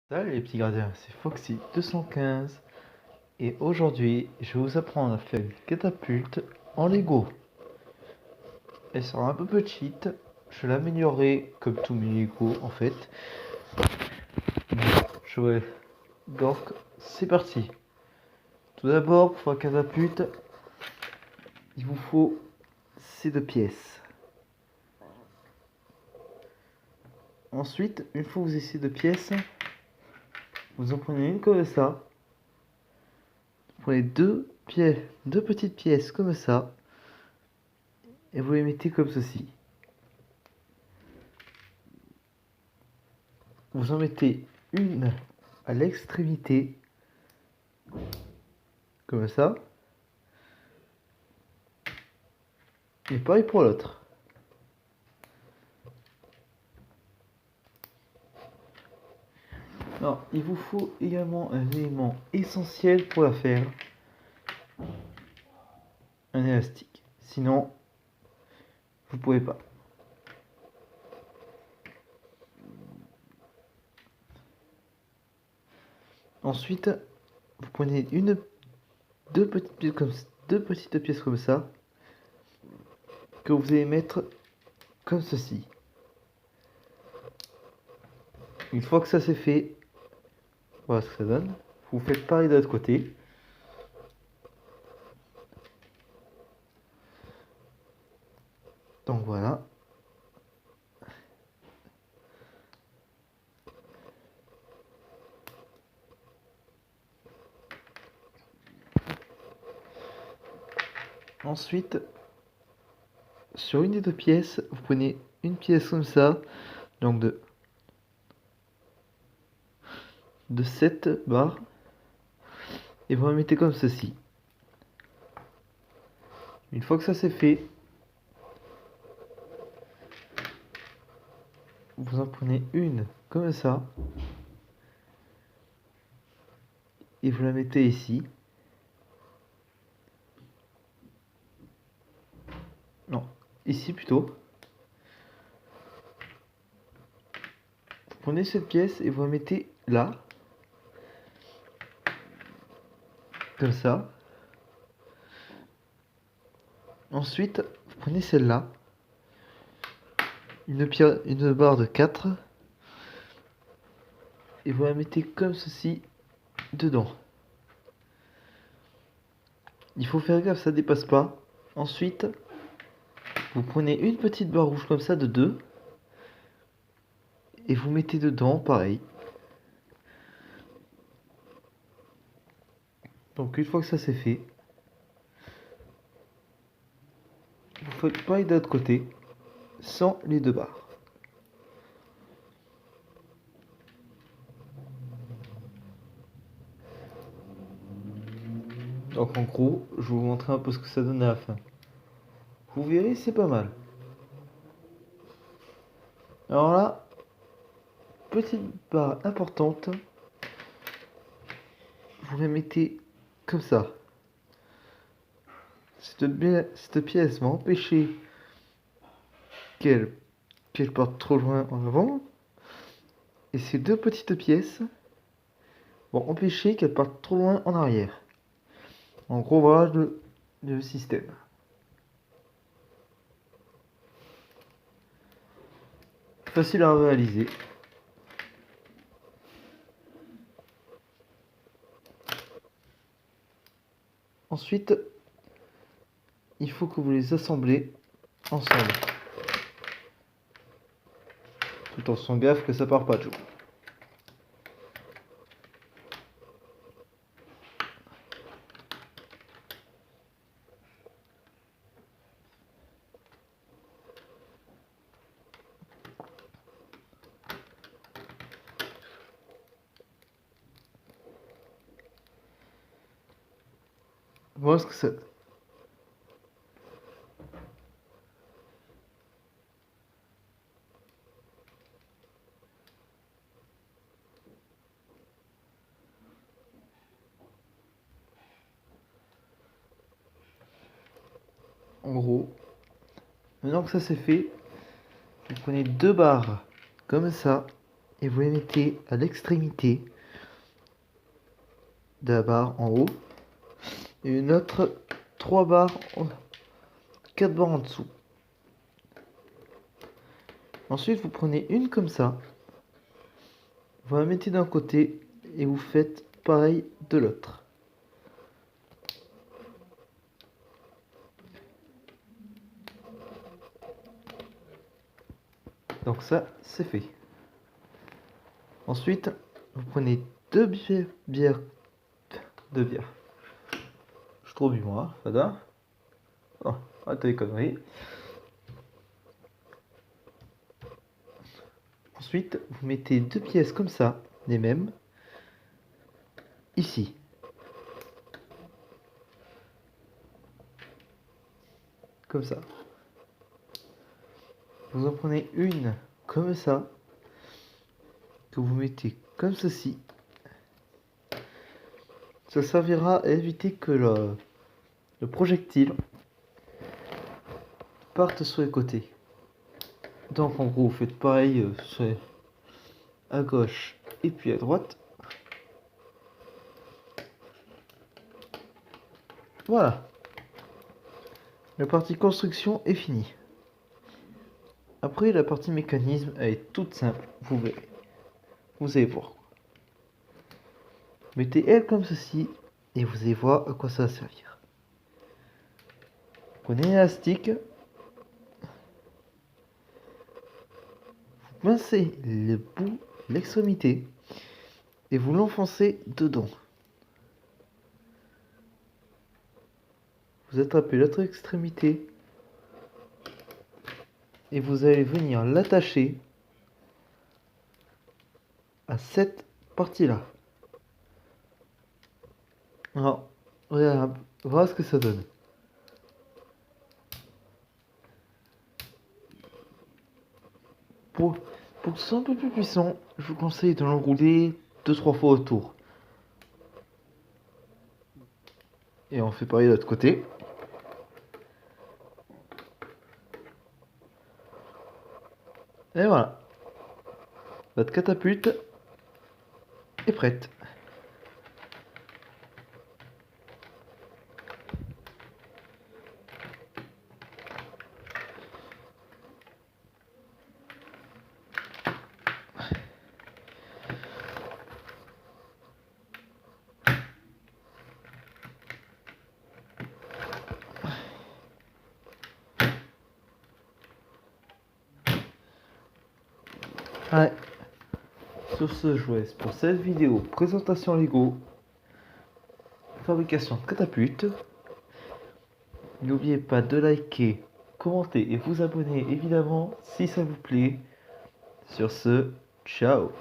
Salut les petits gardiens, c'est Foxy215 et aujourd'hui je vais vous apprendre à faire une catapulte en Lego. Elle sera un peu petite, je l'améliorerai comme tous mes Lego en fait. Donc c'est parti. Tout d'abord pour la catapulte, il vous faut ces deux pièces. Ensuite, une fois que vous avez ces deux pièces, vous en prenez une comme ça. Vous prenez deux petites pièces comme ça et vous les mettez comme ceci. Vous en mettez une à l'extrémité, comme ça, et pareil pour l'autre. Alors, il vous faut également un élément essentiel pour la faire, un élastique. Sinon, vous pouvez pas. Ensuite, vous prenez deux petites pièces comme ça, que vous allez mettre comme ceci. Une fois que ça c'est fait, voilà ce que ça donne. Vous faites pareil de l'autre côté. Donc voilà. Ensuite, sur une des deux pièces, vous prenez une pièce comme ça, donc de 7 barres, et vous la mettez comme ceci. Une fois que ça c'est fait, vous en prenez une comme ça, et vous la mettez ici. Non, ici plutôt. Vous prenez cette pièce et vous la mettez là. Comme ça. Ensuite, vous prenez celle-là. Une barre de 4. Et vous la mettez comme ceci dedans. Il faut faire gaffe, ça dépasse pas. Ensuite, vous prenez une petite barre rouge comme ça de 2. Et vous mettez dedans, pareil. Donc une fois que ça c'est fait, vous faites pareil de l'autre côté, sans les deux barres. Donc en gros, je vais vous montrer un peu ce que ça donne à la fin. Vous verrez, c'est pas mal. Alors là, petite barre importante, vous la mettez comme ça. Cette pièce va empêcher qu'elle parte trop loin en avant. Et ces deux petites pièces vont empêcher qu'elle parte trop loin en arrière. En gros, voilà le système. Facile à réaliser. Ensuite, il faut que vous les assemblez ensemble. Tout en faisant gaffe que ça part pas de jour. Voilà ce que c'est. En gros, maintenant que ça c'est fait, vous prenez deux barres comme ça et vous les mettez à l'extrémité de la barre en haut et une autre 3 barres, 4 barres en dessous. Ensuite, vous prenez une comme ça, vous la mettez d'un côté et vous faites pareil de l'autre. Donc ça, c'est fait. Ensuite, vous prenez deux bières. Je trop bu moi, Fada. Oh, arrête les conneries. Ensuite, vous mettez 2 pièces comme ça, les mêmes, ici. Comme ça. Vous en prenez une comme ça, que vous mettez comme ceci. Ça servira à éviter que le projectile parte sur les côtés. Donc en gros, vous faites pareil à gauche et puis à droite. Voilà. La partie construction est finie. Après, la partie mécanisme, elle est toute simple, vous verrez. Vous allez voir. Mettez elle comme ceci et vous allez voir à quoi ça va servir. Prenez l'élastique. Vous pincez le bout, l'extrémité et vous l'enfoncez dedans. Vous attrapez l'autre extrémité et vous allez venir l'attacher à cette partie-là. Alors, regarde, voilà ce que ça donne. Pour que ce soit un peu plus puissant, je vous conseille de l'enrouler 2-3 fois autour. Et on fait pareil de l'autre côté. Et voilà. Votre catapulte est prête. Ouais. Sur ce, je vous laisse pour cette vidéo présentation Lego, fabrication de catapulte. N'oubliez pas de liker, commenter et vous abonner évidemment si ça vous plaît. Sur ce, ciao.